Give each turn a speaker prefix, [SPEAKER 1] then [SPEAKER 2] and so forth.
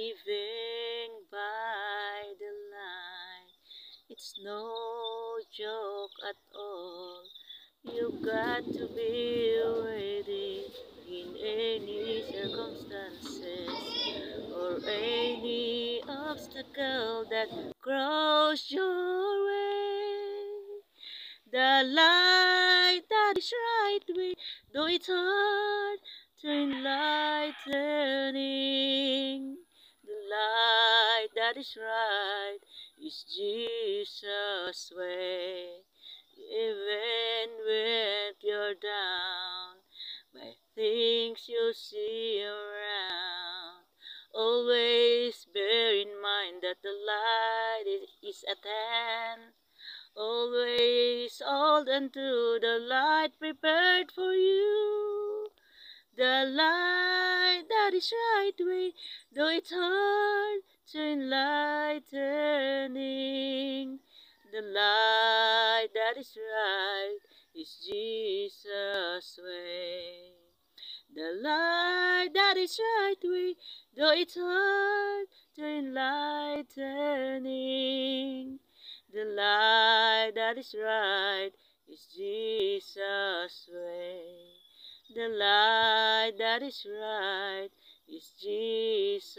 [SPEAKER 1] living by the light. It's no joke at all. You've got to be ready in any circumstances or any obstacle that cross your way. The light that is right way, though it's hard to enlightening. The light that is right is Jesus' way. Even when you're down by things you see around, always bear in mind that the light is at hand. Always hold unto the light prepared for you. The light that is right way, though it's hard to enlightening. The light that is right is Jesus' way. The light that is right way, though it's hard to enlightening. The light that is right is Jesus' way. The light that is right is Jesus'